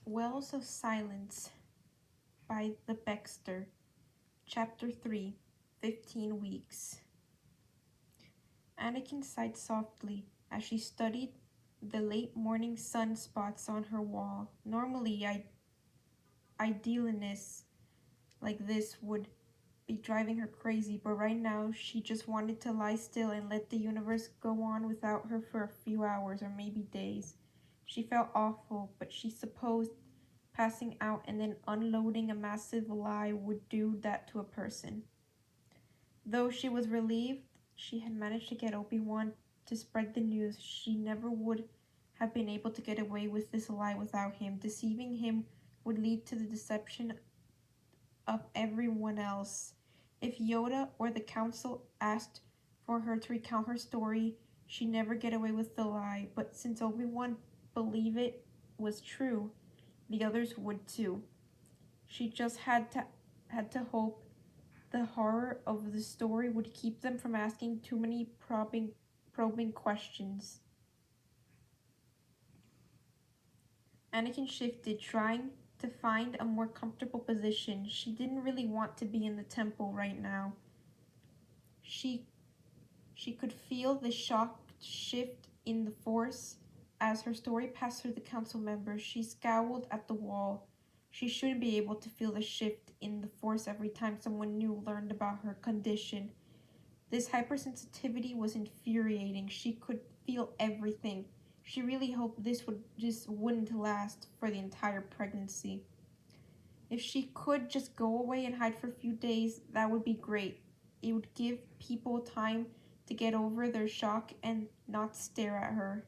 Wells of Silence by TheBeckster, Chapter 3, 15 Weeks. Anakin sighed softly as she studied the late morning sunspots on her wall. Normally, idealness like this would be driving her crazy, but right now she just wanted to lie still and let the universe go on without her for a few hours or maybe days. She felt awful, but she supposed passing out and then unloading a massive lie would do that to a person. Though she was relieved she had managed to get Obi-Wan to spread the news, she never would have been able to get away with this lie without him. Deceiving him would lead to the deception of everyone else. If Yoda or the Council asked for her to recount her story, she'd never get away with the lie. But since Obi-Wan believed it was true, the others would too. She just had to hope the horror of the story would keep them from asking too many probing questions. Anakin shifted, trying to find a more comfortable position. She didn't really want to be in the temple right now. She could feel the shocked shift in the Force as her story passed through the council members. She scowled at the wall. She shouldn't be able to feel the shift in the Force every time someone new learned about her condition. This hypersensitivity was infuriating. She could feel everything. She really hoped this wouldn't last for the entire pregnancy. If she could just go away and hide for a few days, that would be great. It would give people time to get over their shock and not stare at her.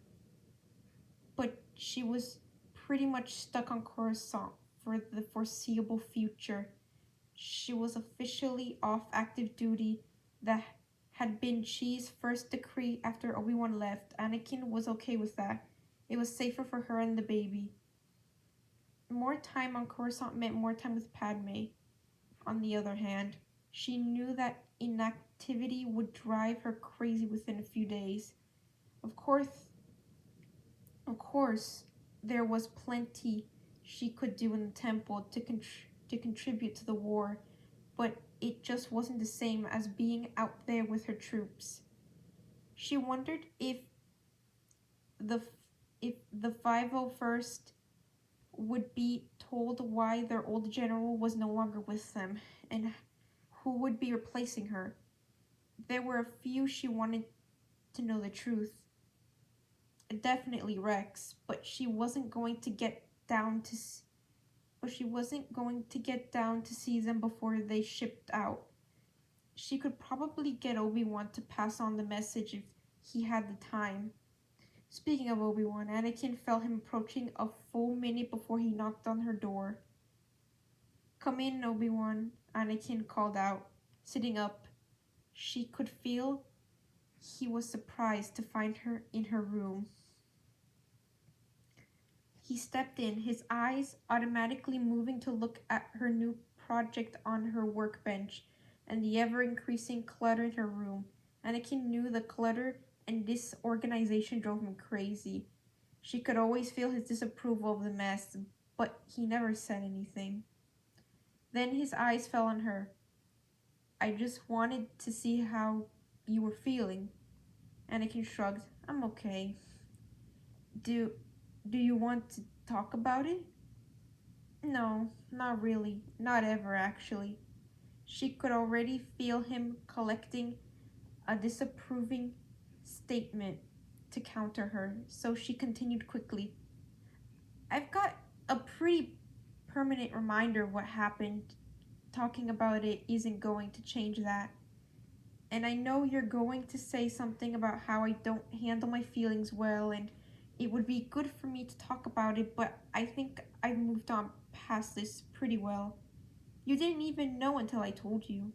But she was pretty much stuck on Coruscant for the foreseeable future. She was officially off active duty. That had been Chi's first decree after Obi-Wan left. Anakin was okay with that. It was safer for her and the baby. More time on Coruscant meant more time with Padme. On the other hand, she knew that inactivity would drive her crazy within a few days. Of course, there was plenty she could do in the temple to contribute to the war, but it just wasn't the same as being out there with her troops. She wondered if the 501st would be told why their old general was no longer with them, and who would be replacing her. There were a few she wanted to know the truth. Definitely Rex, but she wasn't going to get down to see them before they shipped out. She could probably get Obi-Wan to pass on the message if he had the time. Speaking of Obi-Wan, Anakin felt him approaching a full minute before he knocked on her door. "Come in, Obi-Wan," Anakin called out, sitting up. She could feel he was surprised to find her in her room. He stepped in, his eyes automatically moving to look at her new project on her workbench and the ever-increasing clutter in her room. Anakin knew the clutter and disorganization drove him crazy. She could always feel his disapproval of the mess, but he never said anything. Then his eyes fell on her. "I just wanted to see how you were feeling." Anakin shrugged. "I'm okay." Do you want to talk about it?" "No, not really. Not ever, actually." She could already feel him collecting a disapproving statement to counter her, so she continued quickly. "I've got a pretty permanent reminder of what happened. Talking about it isn't going to change that. And I know you're going to say something about how I don't handle my feelings well, and it would be good for me to talk about it, but I think I've moved on past this pretty well. You didn't even know until I told you."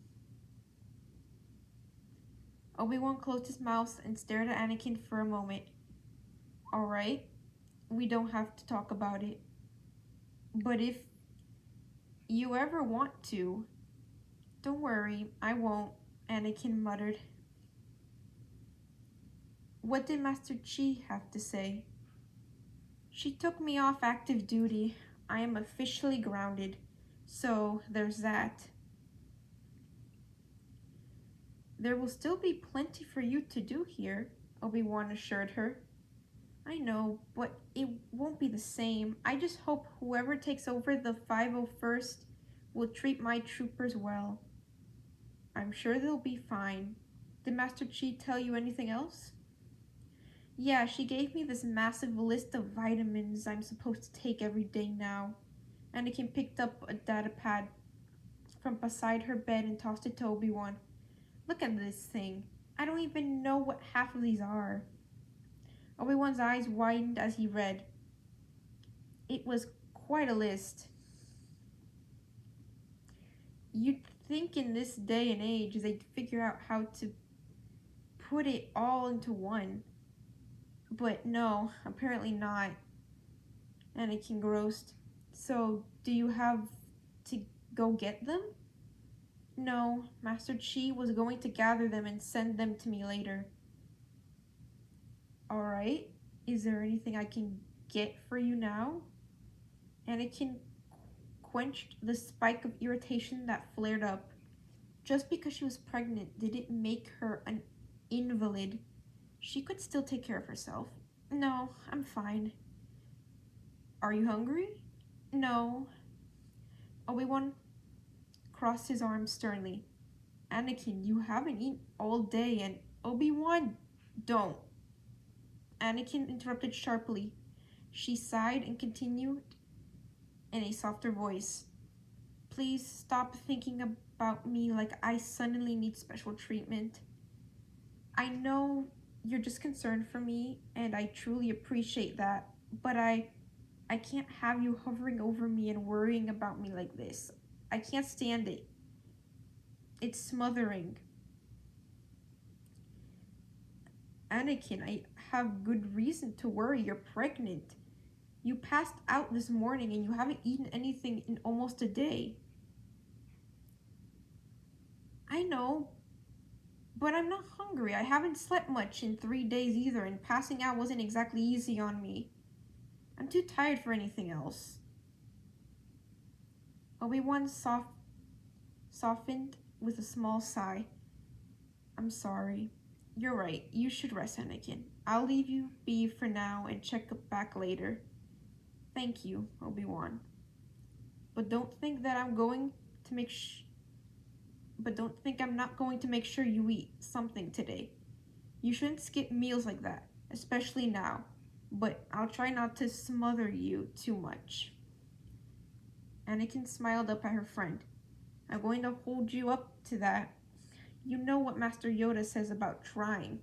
Obi-Wan closed his mouth and stared at Anakin for a moment. "All right, we don't have to talk about it. But if you ever want to..." "Don't worry, I won't," Anakin muttered. "What did Master Chi have to say?" "She took me off active duty. I am officially grounded. So there's that. There will still be plenty for you to do here, Obi-Wan assured her. I know, but it won't be the same. I just hope whoever takes over the 501st will treat my troopers well. I'm sure they'll be fine. Did Master Chi tell you anything else? Yeah, she gave me this massive list of vitamins I'm supposed to take every day now. Anakin picked up a data pad from beside her bed and tossed it to Obi-Wan. Look at this thing. I don't even know what half of these are. Obi-Wan's eyes widened as he read. It was quite a list. You'd think in this day and age they'd figure out how to put it all into one. But no, apparently not. Anakin groused. So, do you have to go get them? No, Master Chi was going to gather them and send them to me later. Alright, is there anything I can get for you now? Anakin quenched the spike of irritation that flared up. Just because she was pregnant didn't make her an invalid. She could still take care of herself. No, I'm fine. Are you hungry? No. Obi-Wan crossed his arms sternly. Anakin, you haven't eaten all day, and Obi-Wan, don't. Anakin interrupted sharply. She sighed and continued in a softer voice. Please stop thinking about me like I suddenly need special treatment. I know you're just concerned for me, and I truly appreciate that, but I can't have you hovering over me and worrying about me like this. I can't stand it. It's smothering. Anakin, I have good reason to worry. You're pregnant. You passed out this morning and you haven't eaten anything in almost a day. I know, but I'm not hungry. I haven't slept much in 3 days either, and passing out wasn't exactly easy on me. I'm too tired for anything else. Obi-Wan softened with a small sigh. I'm sorry. You're right. You should rest, Anakin. I'll leave you be for now and check back later. Thank you, Obi-Wan. But don't think that I'm going to make But don't think I'm not going to make sure you eat something today. You shouldn't skip meals like that, especially now. But I'll try not to smother you too much. Anakin smiled up at her friend. I'm going to hold you up to that. You know what Master Yoda says about trying.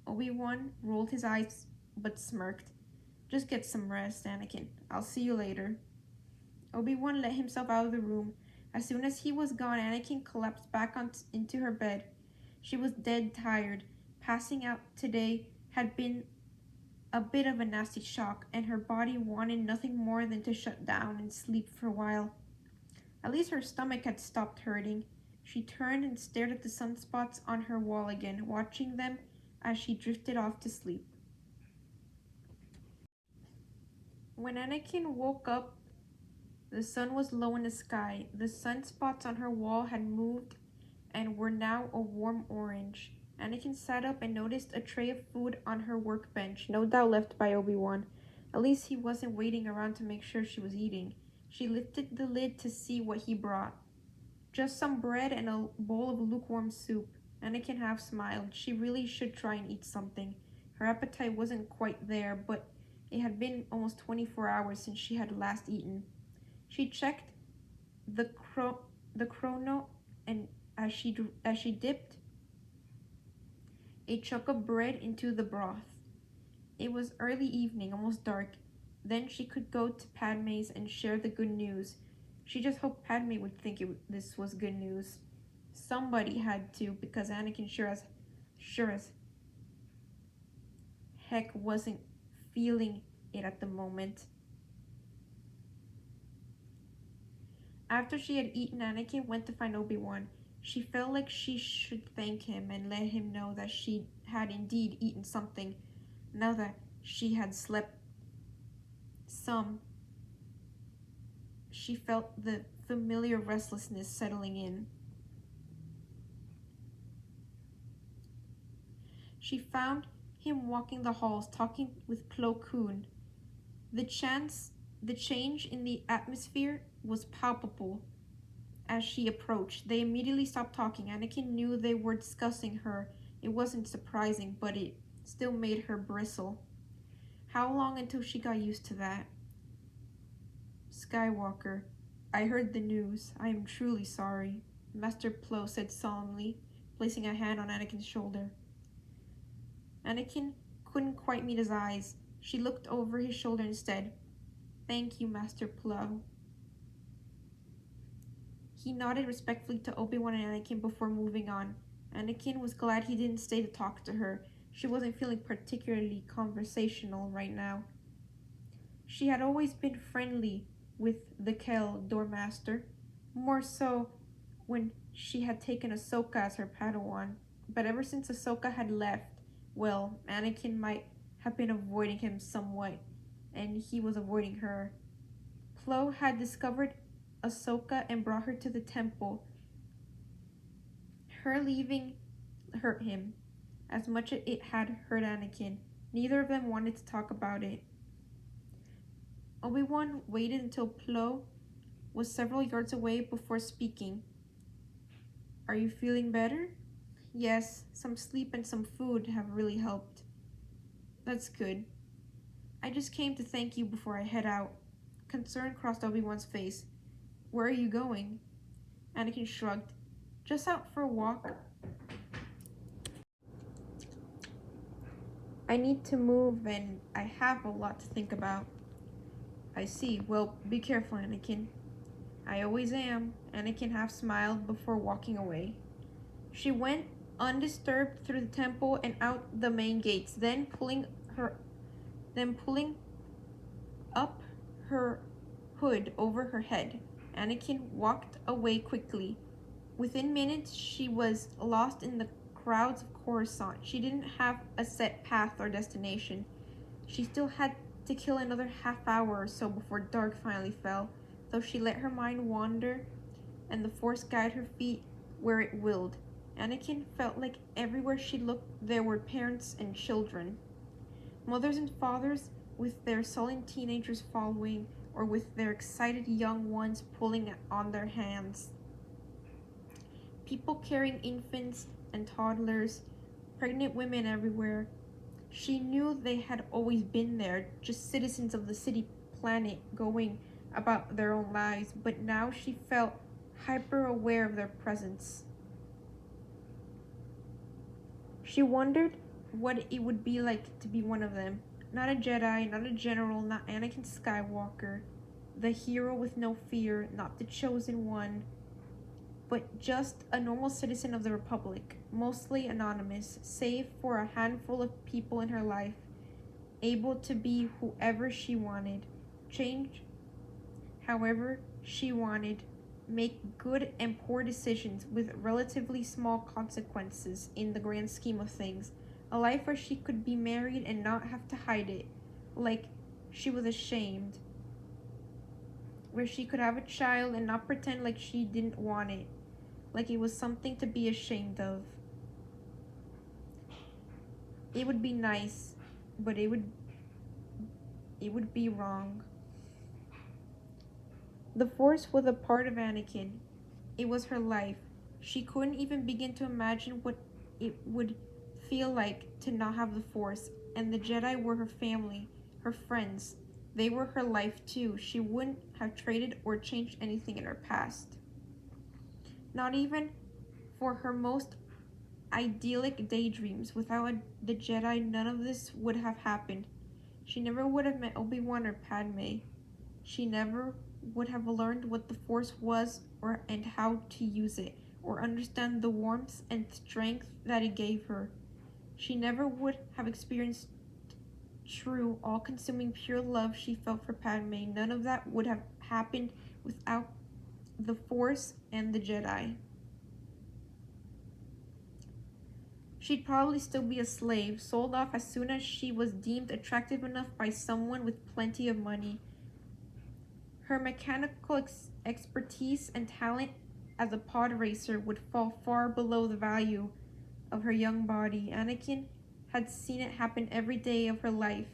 Obi-Wan rolled his eyes but smirked. Just get some rest, Anakin. I'll see you later. Obi-Wan let himself out of the room. As soon as he was gone, Anakin collapsed back into her bed. She was dead tired. Passing out today had been a bit of a nasty shock, and her body wanted nothing more than to shut down and sleep for a while. At least her stomach had stopped hurting. She turned and stared at the sunspots on her wall again, watching them as she drifted off to sleep. When Anakin woke up, the sun was low in the sky. The sunspots on her wall had moved and were now a warm orange. Anakin sat up and noticed a tray of food on her workbench, no doubt left by Obi-Wan. At least he wasn't waiting around to make sure she was eating. She lifted the lid to see what he brought. Just some bread and a bowl of lukewarm soup. Anakin half smiled. She really should try and eat something. Her appetite wasn't quite there, but it had been almost 24 hours since she had last eaten. She checked the chrono, and as she dipped a chunk of bread into the broth. It was early evening, almost dark. Then she could go to Padme's and share the good news. She just hoped Padme would think this was good news. Somebody had to, because Anakin sure as heck wasn't feeling it at the moment. After she had eaten, Anakin went to find Obi-Wan. She felt like she should thank him and let him know that she had indeed eaten something, now that she had slept she felt the familiar restlessness settling in. She found him walking the halls, talking with Plo Koon. The change in the atmosphere was palpable. As she approached, they immediately stopped talking. Anakin knew they were discussing her. It wasn't surprising, but it still made her bristle. How long until she got used to that? Skywalker, I heard the news. I am truly sorry, Master Plo said solemnly, placing a hand on Anakin's shoulder. Anakin couldn't quite meet his eyes. She looked over his shoulder instead. Thank you, Master Plo. He nodded respectfully to Obi-Wan and Anakin before moving on. Anakin was glad he didn't stay to talk to her. She wasn't feeling particularly conversational right now. She had always been friendly with the Kel Doormaster, more so when she had taken Ahsoka as her Padawan. But ever since Ahsoka had left, well, Anakin might have been avoiding him somewhat, and he was avoiding her. Plo had discovered Ahsoka and brought her to the temple. Her leaving hurt him, as much as it had hurt Anakin. Neither of them wanted to talk about it. Obi-Wan waited until Plo was several yards away before speaking. Are you feeling better? Yes, some sleep and some food have really helped. That's good. I just came to thank you before I head out. Concern crossed Obi-Wan's face. Where are you going? Anakin shrugged. Just out for a walk. I need to move and I have a lot to think about. I see. Well, be careful, Anakin. I always am. Anakin half smiled before walking away. She went undisturbed through the temple and out the main gates, then pulling up her hood over her head. Anakin walked away quickly. Within minutes, she was lost in the crowds of Coruscant. She didn't have a set path or destination. She still had to kill another half hour or so before dark finally fell, though she let her mind wander and the Force guide her feet where it willed. Anakin felt like everywhere she looked there were parents and children. Mothers and fathers with their sullen teenagers following, or with their excited young ones pulling on their hands. People carrying infants and toddlers, pregnant women everywhere. She knew they had always been there, just citizens of the city planet going about their own lives, but now she felt hyper aware of their presence. She wondered what it would be like to be one of them. Not a Jedi, not a general, not Anakin Skywalker, the hero with no fear, not the chosen one, but just a normal citizen of the Republic, mostly anonymous, save for a handful of people in her life, able to be whoever she wanted, change however she wanted, make good and poor decisions with relatively small consequences in the grand scheme of things, a life where she could be married and not have to hide it, like she was ashamed, where she could have a child and not pretend like she didn't want it, like it was something to be ashamed of. It would be nice, but it would be wrong. The Force was a part of Anakin. It was her life. She couldn't even begin to imagine what it would feel like to not have the Force, and the Jedi were her family, her friends. They were her life too. She wouldn't have traded or changed anything in her past. Not even for her most idyllic daydreams. Without the Jedi, none of this would have happened. She never would have met Obi-Wan or Padme. She never would have learned what the Force was and how to use it, or understand the warmth and strength that it gave her. She never would have experienced true, all-consuming, pure love she felt for Padme. None of that would have happened without the Force and the Jedi. She'd probably still be a slave, sold off as soon as she was deemed attractive enough by someone with plenty of money. Her mechanical expertise and talent as a pod racer would fall far below the value of her young body. Anakin had seen it happen every day of her life.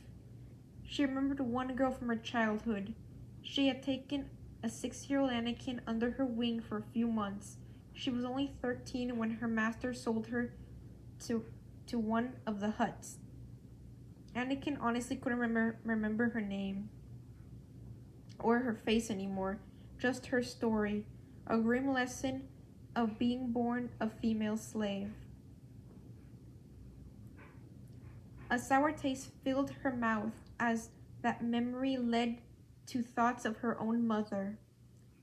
She remembered one girl from her childhood. She had taken a 6-year-old Anakin under her wing for a few months. She was only 13 when her master sold her to one of the Hutts. Anakin honestly couldn't remember her name or her face anymore, just her story, a grim lesson of being born a female slave. A sour taste filled her mouth as that memory led to thoughts of her own mother.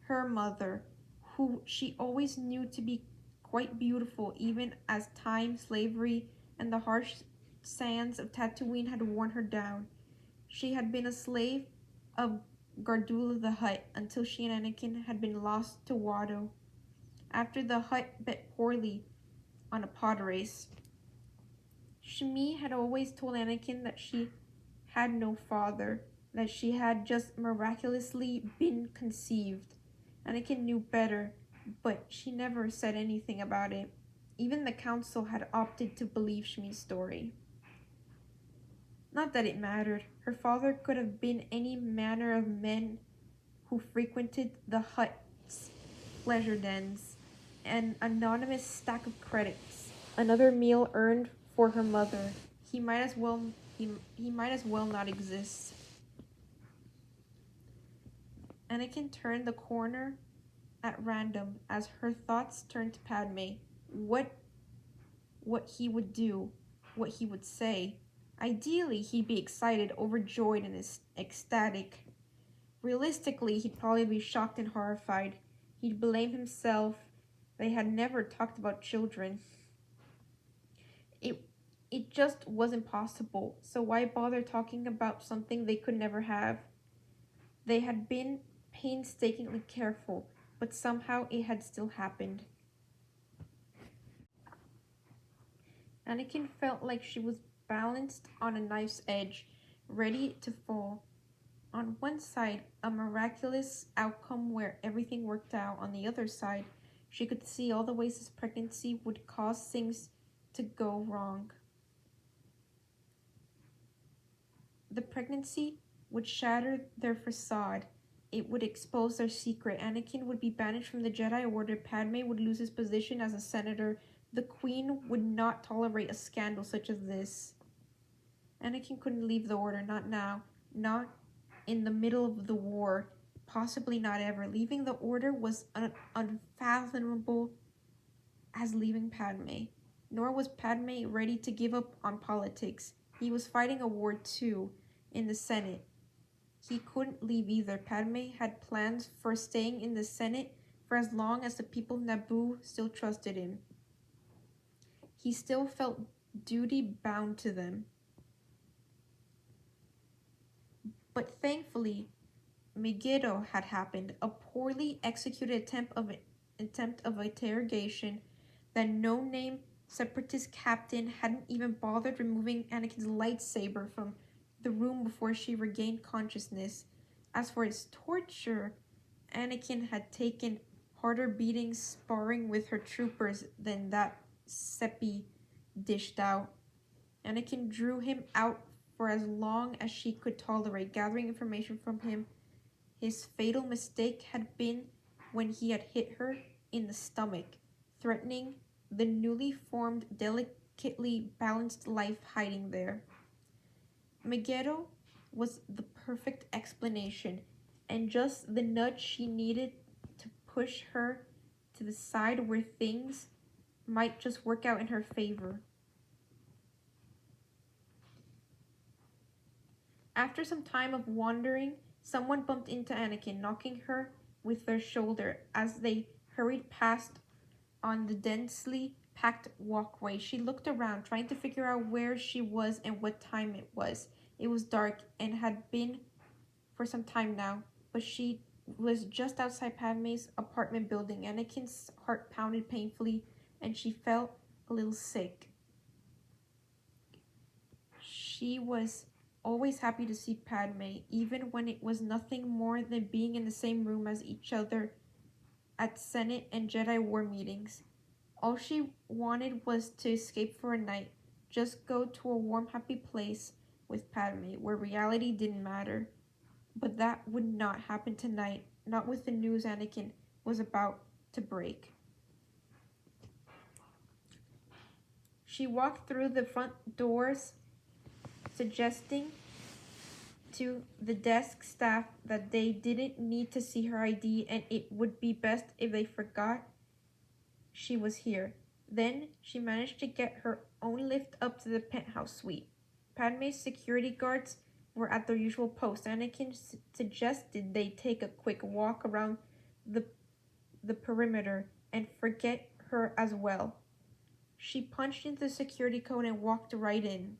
Her mother, who she always knew to be quite beautiful even as time, slavery, and the harsh sands of Tatooine had worn her down. She had been a slave of Gardula the Hutt until she and Anakin had been lost to Watto after the Hutt bet poorly on a pod race. Shmi had always told Anakin that she had no father, that she had just miraculously been conceived. Anakin knew better, but she never said anything about it. Even the council had opted to believe Shmi's story. Not that it mattered. Her father could have been any manner of men who frequented the Hutt's pleasure dens, an anonymous stack of credits, another meal earned for her mother. He might as well not exist. Anakin turned the corner at random as her thoughts turned to Padme. What he would do, what he would say. Ideally, he'd be excited, overjoyed, and ecstatic. Realistically, he'd probably be shocked and horrified. He'd blame himself. They had never talked about children. It just wasn't possible, so why bother talking about something they could never have? They had been painstakingly careful, but somehow it had still happened. Anakin felt like she was balanced on a knife's edge, ready to fall. On one side, a miraculous outcome where everything worked out. On the other side, she could see all the ways this pregnancy would cause things to go wrong. The pregnancy would shatter their facade. It would expose their secret. Anakin would be banished from the Jedi Order. Padme would lose his position as a senator. The Queen would not tolerate a scandal such as this. Anakin couldn't leave the Order, not now, not in the middle of the war, possibly not ever. Leaving the Order was unfathomable as leaving Padme. Nor was Padme ready to give up on politics. He was fighting a war too, in the Senate. He couldn't leave either. Padme had plans for staying in the Senate for as long as the people of Naboo still trusted him. He still felt duty-bound to them. But thankfully, Megiddo had happened, a poorly executed attempt of interrogation that no-name separatist captain hadn't even bothered removing Anakin's lightsaber from the room before she regained consciousness. As for his torture, Anakin had taken harder beatings sparring with her troopers than that Seppi dished out. Anakin drew him out for as long as she could tolerate, gathering information from him. His fatal mistake had been when he had hit her in the stomach, threatening the newly formed, delicately balanced life hiding there. Megiddo was the perfect explanation, and just the nudge she needed to push her to the side where things might just work out in her favor. After some time of wandering, someone bumped into Anakin, knocking her with their shoulder as they hurried past on the densely packed walkway. She looked around, trying to figure out where she was and what time it was. It was dark and had been for some time now, but she was just outside Padme's apartment building. Anakin's heart pounded painfully, and she felt a little sick. She was always happy to see Padme, even when it was nothing more than being in the same room as each other at Senate and Jedi War meetings. All she wanted was to escape for a night, just go to a warm, happy place with Padme, where reality didn't matter. But that would not happen tonight, not with the news Anakin was about to break. She walked through the front doors, suggesting to the desk staff that they didn't need to see her ID and it would be best if they forgot she was here. Then she managed to get her own lift up to the penthouse suite. Padme's security guards were at their usual post. Anakin suggested they take a quick walk around the perimeter and forget her as well. She punched into the security code and walked right in.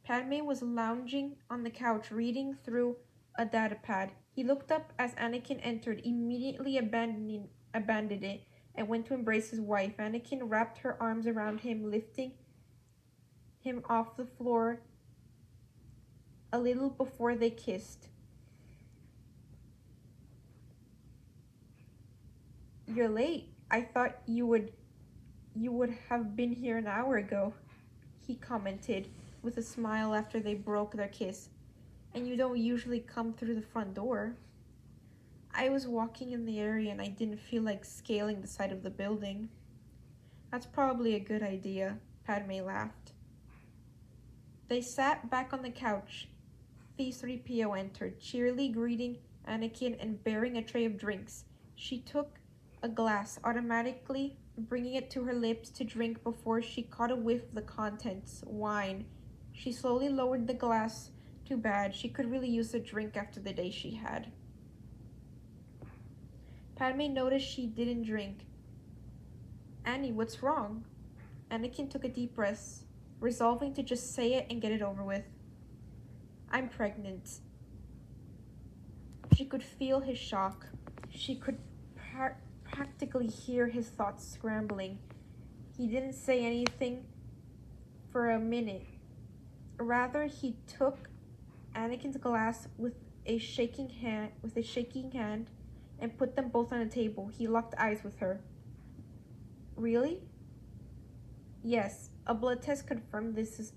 Padme was lounging on the couch, reading through a datapad. He looked up as Anakin entered, immediately abandoned it, and went to embrace his wife. Anakin wrapped her arms around him, lifting him off the floor a little before they kissed. "You're late. I thought you would have been here an hour ago," he commented with a smile after they broke their kiss. "And you don't usually come through the front door." "I was walking in the area and I didn't feel like scaling the side of the building." "That's probably a good idea," Padme laughed. They sat back on the couch. C-3PO entered, cheerily greeting Anakin and bearing a tray of drinks. She took a glass, automatically bringing it to her lips to drink before she caught a whiff of the contents. Wine. She slowly lowered the glass. Too bad. She could really use a drink after the day she had. Padme noticed she didn't drink. "Annie, what's wrong?" Anakin took a deep breath, resolving to just say it and get it over with. "I'm pregnant." She could feel his shock. She could practically hear his thoughts scrambling. He didn't say anything for a minute. Rather, he took Anakin's glass with a shaking hand and put them both on the table. He locked eyes with her. "Really?" "Yes. A blood test confirmed this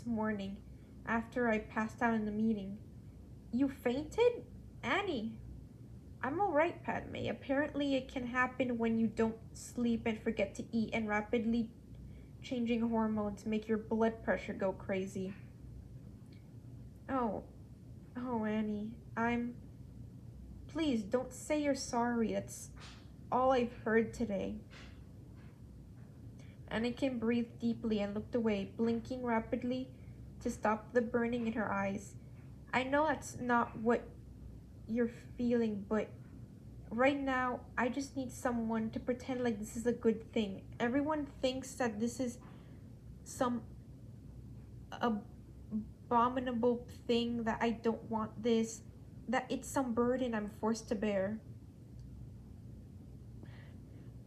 morning after I passed out in the meeting." "You fainted? Annie." "I'm alright, Padme. Apparently it can happen when you don't sleep and forget to eat, and rapidly changing hormones make your blood pressure go crazy." Oh, Annie, Please, don't say you're sorry. That's all I've heard today." Anakin breathed deeply and looked away, blinking rapidly to stop the burning in her eyes. "I know that's not what you're feeling, but right now, I just need someone to pretend like this is a good thing. Everyone thinks that this is some abominable thing, that I don't want this, that it's some burden I'm forced to bear."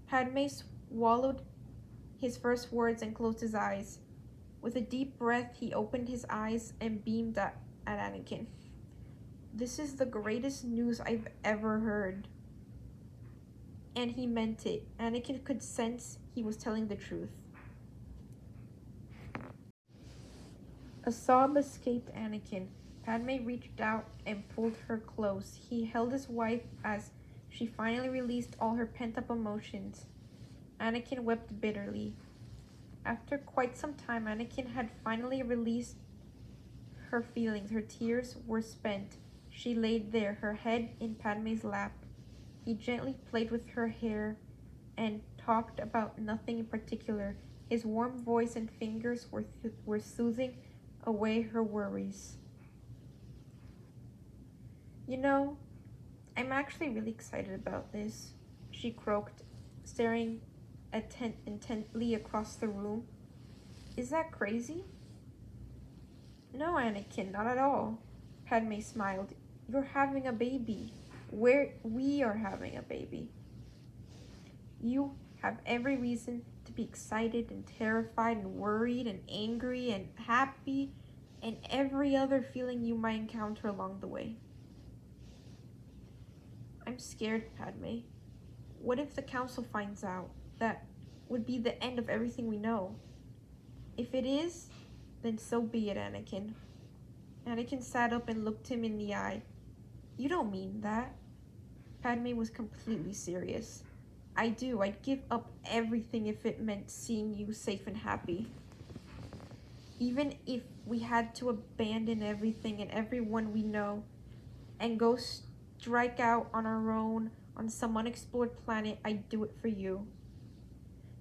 Padme swallowed his first words and closed his eyes. With a deep breath, he opened his eyes and beamed at Anakin. "This is the greatest news I've ever heard." And he meant it. Anakin could sense he was telling the truth. A sob escaped Anakin. Padme reached out and pulled her close. He held his wife as she finally released all her pent-up emotions. Anakin wept bitterly. After quite some time, Anakin had finally released her feelings. Her tears were spent. She laid there, her head in Padme's lap. He gently played with her hair and talked about nothing in particular. His warm voice and fingers were soothing away her worries. "You know, I'm actually really excited about this," she croaked, staring intently across the room. "Is that crazy?" "No, Anakin, not at all." Padme smiled. "You're having a baby. We are having a baby. You have every reason to be excited and terrified and worried and angry and happy and every other feeling you might encounter along the way. I'm scared, Padme. What if the council finds out? That would be the end of everything we know. If it is, then so be it, Anakin. Anakin sat up and looked him in the eye. You don't mean that. Padme was completely serious. I do. I'd give up everything if it meant seeing you safe and happy. Even if we had to abandon everything and everyone we know and go strike out on our own on some unexplored planet, I'd do it for you.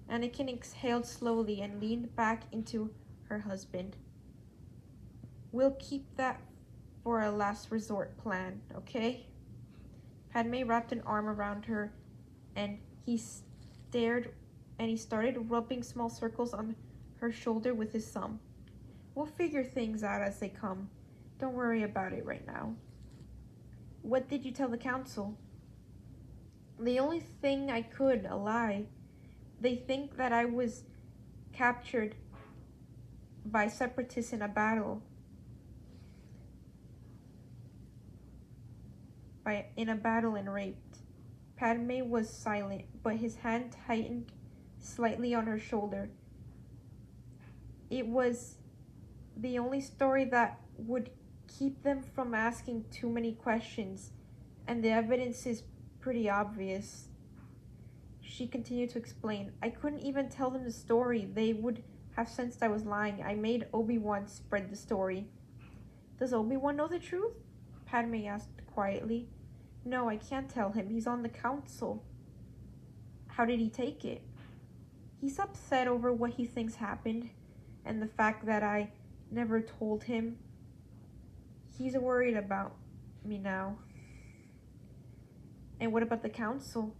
Anakin exhaled slowly and leaned back into her husband. We'll keep that for a last resort plan, okay? Padme wrapped an arm around her and he started rubbing small circles on her shoulder with his thumb. We'll figure things out as they come. Don't worry about it right now. What did you tell the council? The only thing I could, a lie. They think that I was captured by separatists in a battle. And raped. Padme was silent, but his hand tightened slightly on her shoulder. It was the only story that would keep them from asking too many questions, and the evidence is pretty obvious. She continued to explain. I couldn't even tell them the story. They would have sensed I was lying. I made Obi-Wan spread the story. Does Obi-Wan know the truth? Padme asked quietly. No, I can't tell him. He's on the council. How did he take it? He's upset over what he thinks happened, and the fact that I never told him. He's worried about me now. And what about the council?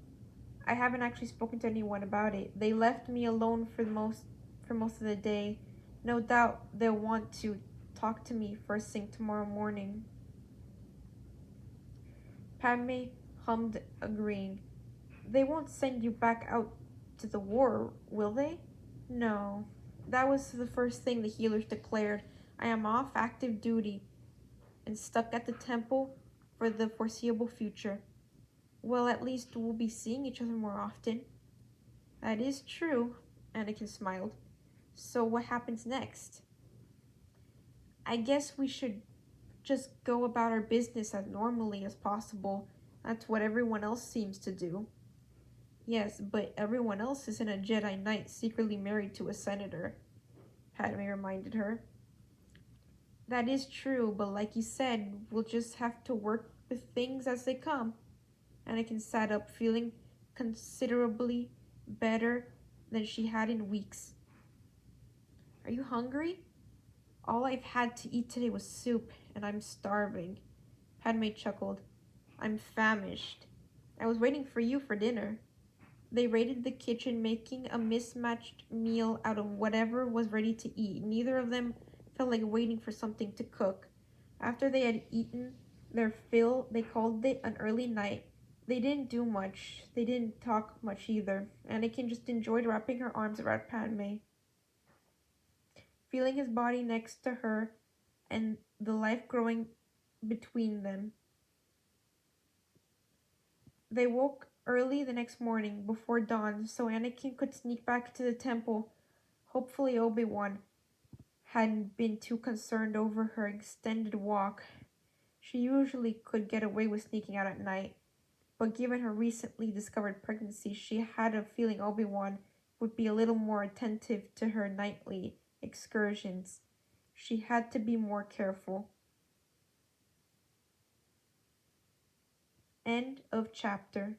I haven't actually spoken to anyone about it. They left me alone for most of the day. No doubt they'll want to talk to me first thing tomorrow morning. Padme hummed, agreeing. They won't send you back out to the war, will they? No. That was the first thing the healers declared. I am off active duty and stuck at the temple for the foreseeable future. Well, at least we'll be seeing each other more often. That is true, Anakin smiled. So what happens next? I guess we should just go about our business as normally as possible. That's what everyone else seems to do. Yes, but everyone else isn't a Jedi Knight secretly married to a senator, Padme reminded her. That is true, but like you said, we'll just have to work with things as they come. Anakin sat up, feeling considerably better than she had in weeks. Are you hungry? All I've had to eat today was soup, and I'm starving. Padme chuckled. I'm famished. I was waiting for you for dinner. They raided the kitchen, making a mismatched meal out of whatever was ready to eat. Neither of them felt like waiting for something to cook. After they had eaten their fill, they called it an early night. They didn't do much. They didn't talk much either. Anakin just enjoyed wrapping her arms around Padme, feeling his body next to her and the life growing between them. They woke early the next morning, before dawn, so Anakin could sneak back to the temple. Hopefully Obi-Wan hadn't been too concerned over her extended walk. She usually could get away with sneaking out at night, but given her recently discovered pregnancy, she had a feeling Obi-Wan would be a little more attentive to her nightly excursions. She had to be more careful. End of chapter.